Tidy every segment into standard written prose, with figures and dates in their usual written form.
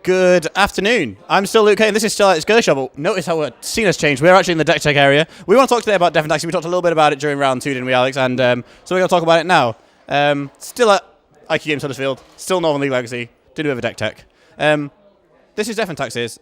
Good afternoon. I'm still Luke Hay, and this is still Gershaw, but notice how our scene has changed. We're actually in the Decktech area. We want to talk today about Decktech. We talked a little bit about it during round 2, didn't we, Alex? And so we're going to talk about it now. Still at IQ Games Huddersfield, still Northern League Legacy, did a bit of Decktech. This is Decktech.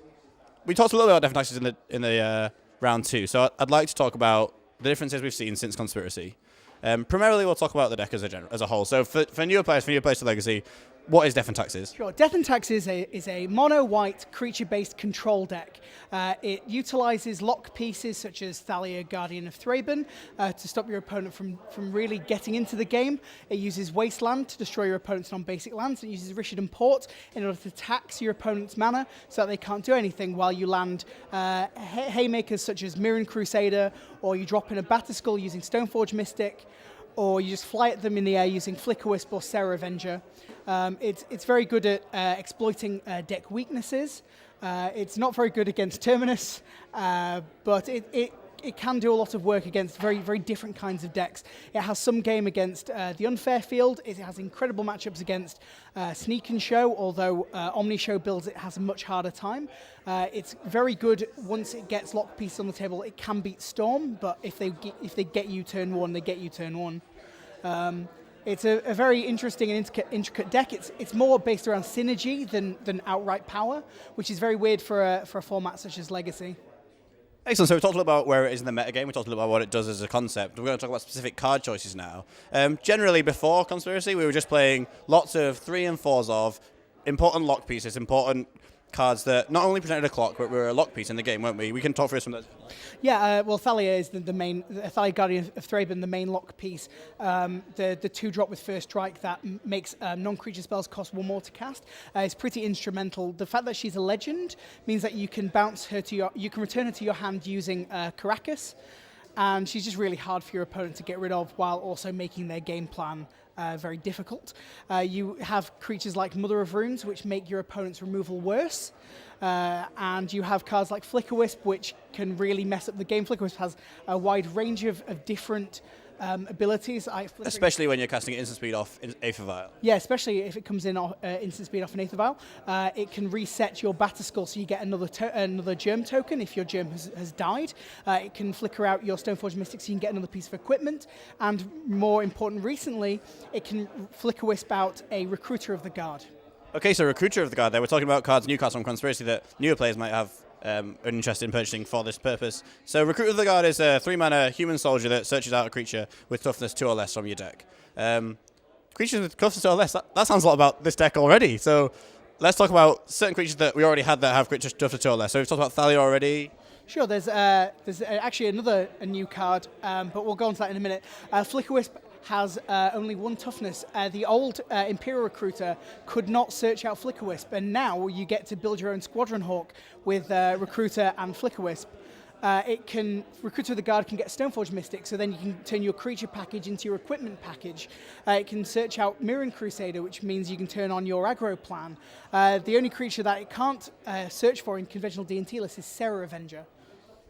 We talked a little bit about Decktech in the round 2, so I'd like to talk about the differences we've seen since Conspiracy. Primarily, we'll talk about the deck as a whole. So for newer players to Legacy, what is Death and Taxes? Sure. Death and Taxes is a mono-white creature-based control deck. It utilizes lock pieces such as Thalia, Guardian of Thraben, to stop your opponent from really getting into the game. It uses Wasteland to destroy your opponent's non-basic lands. It uses Rishadan Port in order to tax your opponent's mana so that they can't do anything while you land haymakers such as Mirren Crusader, or you drop in a Batterskull using Stoneforge Mystic, or you just fly at them in the air using Flickerwisp or Serra Avenger. It's very good at exploiting deck weaknesses. It's not very good against Terminus, but it can do a lot of work against very, very different kinds of decks. It has some game against the Unfair Field. It has incredible matchups against Sneak and Show, although Omni Show builds it has a much harder time. It's very good once it gets lock pieces on the table. It can beat Storm, but if they get you turn 1, they get you turn 1. It's a very interesting and intricate deck. It's more based around synergy than outright power, which is very weird for a format such as Legacy. Excellent. So we talked about where it is in the metagame. We talked a little about what it does as a concept. We're going to talk about specific card choices now. Generally, before Conspiracy, we were just playing lots of 3 and 4s of important lock pieces, important cards that not only presented a clock, but were a lock piece in the game, weren't we? We can talk through some of those. Yeah, well, Thalia is the main, Thalia Guardian of Thraben, the main lock piece. The 2-drop with First Strike that makes non-creature spells cost 1 more to cast. It's pretty instrumental. The fact that she's a legend means that you can you can return her to your hand using Caracas, and she's just really hard for your opponent to get rid of while also making their game plan very difficult. You have creatures like Mother of Runes, which make your opponent's removal worse. And you have cards like Flickerwisp, which can really mess up the game. Flickerwisp has a wide range of different abilities. Especially when you're casting it instant speed off Aether Vial. Yeah, especially if it comes in instant speed off an Aether Vial. It can reset your Batterskull so you get another Germ token if your Germ has died. It can flicker out your Stoneforge Mystic so you can get another piece of equipment. And more important recently, it can Flickerwisp out a Recruiter of the Guard. Okay, so Recruiter of the Guard there. We're talking about cards, new cards from Conspiracy that newer players might have an interest in purchasing for this purpose. So Recruiter of the Guard is a 3-mana human soldier that searches out a creature with toughness 2 or less from your deck. Creatures with toughness 2 or less, that sounds a lot about this deck already. So let's talk about certain creatures that we already had that have creatures toughness 2 or less. So we've talked about Thalia already. Sure, there's actually a new card, but we'll go on to that in a minute. Flickerwisp has only 1 toughness. The old Imperial Recruiter could not search out Flickerwisp, and now you get to build your own Squadron Hawk with Recruiter and Flickerwisp. Recruiter of the Guard can get Stoneforge Mystic, so then you can turn your creature package into your equipment package. It can search out Mirren Crusader, which means you can turn on your aggro plan. The only creature that it can't search for in conventional DnT lists is Serra Avenger.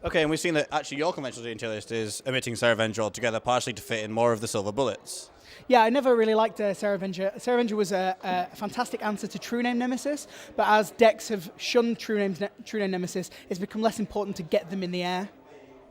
Okay, and we've seen that actually your conventional DnT list is omitting Serra Avenger altogether, partially to fit in more of the silver bullets. Yeah, I never really liked Serra Avenger. Serra Avenger was a fantastic answer to True Name Nemesis, but as decks have shunned True Name Nemesis, it's become less important to get them in the air.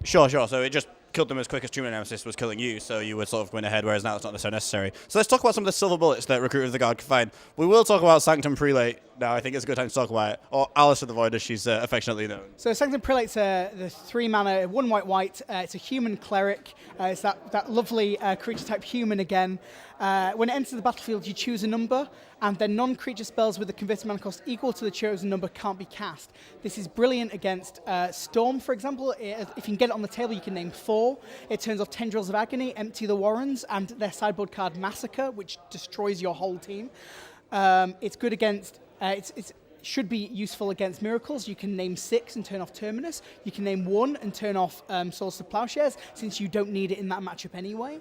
Sure. So it just killed them as quick as True Name Nemesis was killing you, so you were sort of going ahead, whereas now it's not necessarily necessary. So let's talk about some of the silver bullets that Recruiter of the Guard can find. We will talk about Sanctum Prelate now. I think it's a good time to talk about it, or Alice of the Void, as she's affectionately known. So Sanctum Prelate's the 3-mana, 1 white. It's a human cleric. It's that lovely creature type human again. When it enters the battlefield, you choose a number, and then non-creature spells with a converted mana cost equal to the chosen number can't be cast. This is brilliant against Storm, for example. If you can get it on the table, you can name 4. It turns off Tendrils of Agony, Empty the Warrens, and their sideboard card Massacre, which destroys your whole team. It's good against... It should be useful against Miracles. You can name 6 and turn off Terminus. You can name 1 and turn off Swords to Plowshares, since you don't need it in that matchup anyway.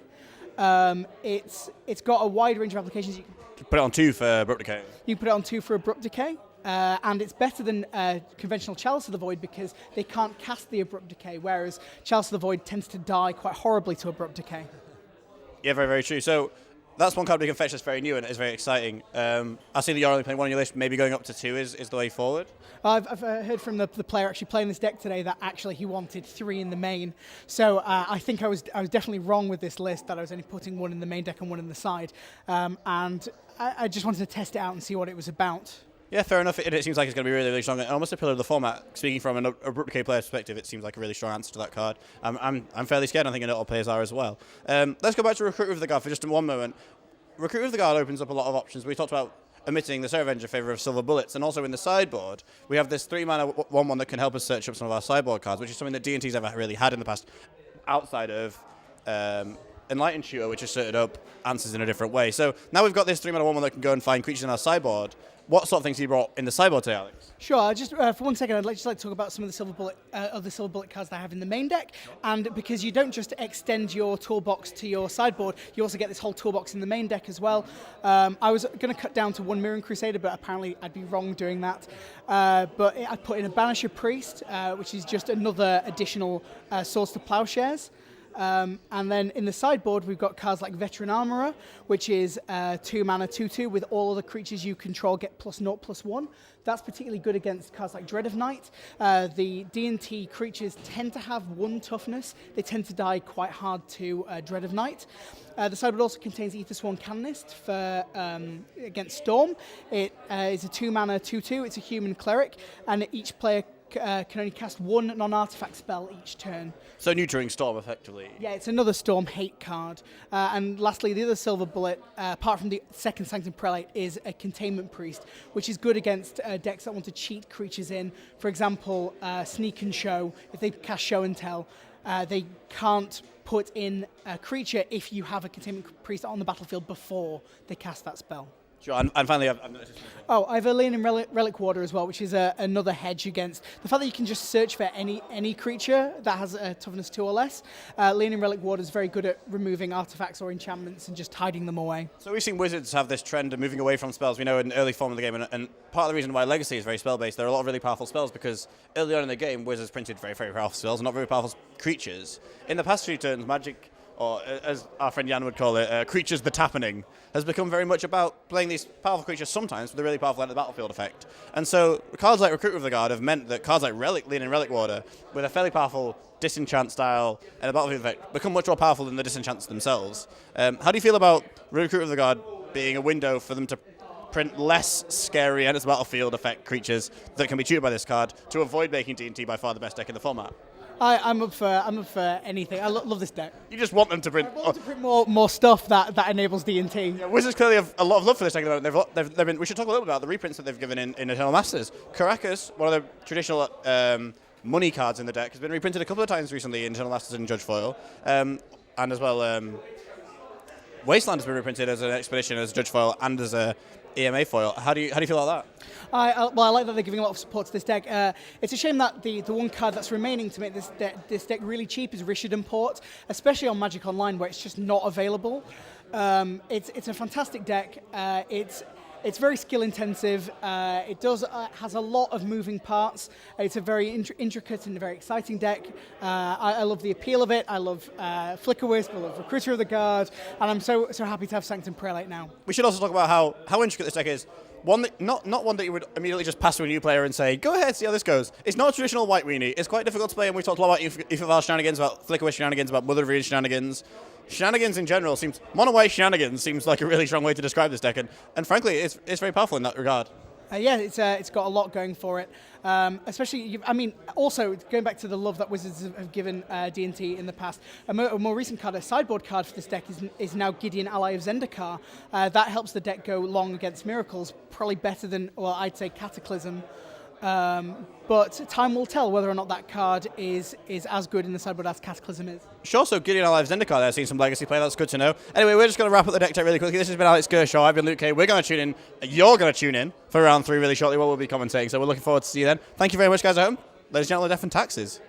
It's got a wide range of applications. You can put it on 2 for Abrupt Decay. You can put it on 2 for Abrupt Decay. And it's better than conventional Chalice of the Void because they can't cast the Abrupt Decay, whereas Chalice of the Void tends to die quite horribly to Abrupt Decay. Yeah, very, very true. So That's one card we can fetch that's very new and is very exciting. I see that you're only playing one on your list. Maybe going up to 2 is the way forward. I've heard from the player actually playing this deck today that actually he wanted 3 in the main. So I think I was definitely wrong with this list, that I was only putting 1 in the main deck and 1 in the side. And I just wanted to test it out and see what it was about. Yeah, fair enough. It seems like it's going to be really, really strong. And almost a pillar of the format. Speaking from a rookie player's perspective, it seems like a really strong answer to that card. I'm fairly scared. I think all players are as well. Let's go back to Recruiter of the Guard for just one moment. Recruiter of the Guard opens up a lot of options. We talked about omitting the Seraph Avenger in favour of Silver Bullets, and also in the sideboard, we have this 3-mana 1/1 that can help us search up some of our sideboard cards, which is something that DnT's ever really had in the past, outside of Enlightened Shooter, which has sorted up answers in a different way. So now we've got this 3-mana 1/1 that can go and find creatures in our sideboard. What sort of things have you brought in the sideboard today, Alex? Sure. Just for 1 second, I'd like to talk about some of the Silver Bullet cards that I have in the main deck. And because you don't just extend your toolbox to your sideboard, you also get this whole toolbox in the main deck as well. I was going to cut down to 1 Mirran Crusader, but apparently I'd be wrong doing that. But I put in a Banisher Priest, which is just another additional source to Plowshares. And then in the sideboard, we've got cards like Veteran Armorer, which is 2-mana 2/2 with all other creatures you control get +0/+1. That's particularly good against cards like Dread of Night. The DnT creatures tend to have 1 toughness. They tend to die quite hard to Dread of Night. The sideboard also contains Aethersworn Canonist for against Storm. It is a 2-mana 2/2. It's a human cleric, and each player can only cast 1 non-artifact spell each turn. So neutering Storm, effectively. Yeah, it's another Storm hate card. And lastly, the other Silver Bullet, apart from the second Sanctum Prelate, is a Containment Priest, which is good against decks that want to cheat creatures in. For example, Sneak and Show. If they cast Show and Tell, they can't put in a creature if you have a Containment Priest on the battlefield before they cast that spell. Sure, and finally, I've noticed. I have a Leonin Relic Warder as well, which is another hedge against the fact that you can just search for any creature that has a toughness 2 or less. Leonin Relic Warder is very good at removing artifacts or enchantments and just hiding them away. So we've seen Wizards have this trend of moving away from spells. We know in early form of the game, and part of the reason why Legacy is very spell-based, there are a lot of really powerful spells because early on in the game, Wizards printed very, very powerful spells, not very powerful creatures. In the past few turns, Magic, or as our friend Jan would call it, Creatures the Tappening, has become very much about playing these powerful creatures sometimes with a really powerful end of the battlefield effect. And so cards like Recruiter of the Guard have meant that cards like Leonin Relic Warder, with a fairly powerful disenchant style and a battlefield effect, become much more powerful than the disenchants themselves. How do you feel about Recruiter of the Guard being a window for them to print less scary end of the battlefield effect creatures that can be tutored by this card to avoid making DnT by far the best deck in the format? I'm up for anything. I love this deck. You just want them to print. I want to print more stuff that enables DnT. Yeah, Wizards clearly have a lot of love for this deck at the moment. They've been. We should talk a little bit about the reprints that they've given in Eternal Masters. Caracas, one of the traditional money cards in the deck, has been reprinted a couple of times recently in Eternal Masters and Judge Foil, and as well, Wasteland has been reprinted as an expedition, as Judge Foil, and as a EMA foil. How do you feel about that? I like that they're giving a lot of support to this deck. It's a shame that the one card that's remaining to make this deck really cheap is Rishadan Port, especially on Magic Online where it's just not available. It's a fantastic deck. It's very skill intensive. It has a lot of moving parts. It's a very intricate and very exciting deck. I love the appeal of it. I love Flicker Wisp. I love Recruiter of the Guard, and I'm so happy to have Sanctum Prelate now. We should also talk about how intricate this deck is. One that, not one that you would immediately just pass to a new player and say, go ahead, see how this goes. It's not a traditional white weenie. It's quite difficult to play, and we've talked a lot about Ifeval shenanigans, about Flicker Wisp shenanigans, about Mother of Eve shenanigans. Shenanigans in general mono white shenanigans seems like a really strong way to describe this deck, and frankly, it's very powerful in that regard. Yeah, it's got a lot going for it. Especially, also going back to the love that Wizards have given DnT in the past. A more recent card, a sideboard card for this deck is now Gideon, Ally of Zendikar. That helps the deck go long against Miracles, probably better than, well, I'd say Cataclysm. But time will tell whether or not that card is as good in the sideboard as Cataclysm is. Sure, so Gideon Ally of Zendikar there, seeing some legacy play, that's good to know. Anyway, we're just going to wrap up the deck tech really quickly. This has been Alex Gershaw, I've been Luke Kay. We're going to tune in, you're going to tune in for round 3 really shortly, where we'll be commentating, so we're looking forward to see you then. Thank you very much, guys, at home. Ladies and gentlemen, Death and Taxes.